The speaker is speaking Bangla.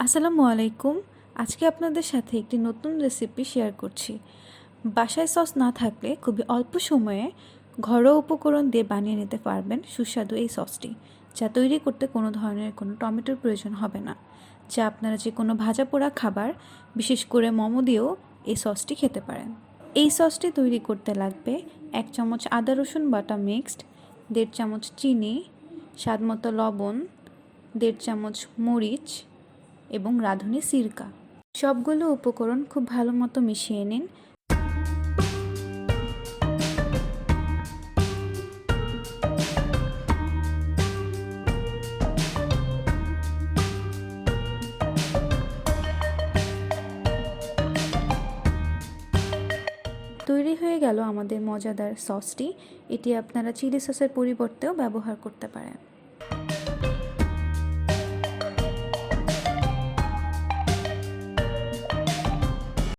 আসসালামু আলাইকুম। আজকে আপনাদের সাথে একটি নতুন রেসিপি শেয়ার করছি। বাসায় সস না থাকলে খুবই অল্প সময়ে ঘরোয়া উপকরণ দিয়ে বানিয়ে নিতে পারবেন সুস্বাদু এই সসটি, যা তৈরি করতে কোনো ধরনের কোনো টমেটোর প্রয়োজন হবে না। যা আপনারা যে কোনো ভাজা পোড়া খাবার, বিশেষ করে মোমো দিয়েও এই সসটি খেতে পারেন। এই সসটি তৈরি করতে লাগবে 1 চামচ আদা রসুন বাটা মিক্সড, 1.5 চামচ চিনি, স্বাদমতো লবণ, 1.5 চামচ মরিচ এবং রাঁধুনি সিরকা। সবগুলো উপকরণ খুব ভালো মতো মিশিয়ে নিন। তৈরি হয়ে গেল আমাদের মজাদার সসটি। এটি আপনারা চিলি সসের পরিবর্তেও ব্যবহার করতে পারেন।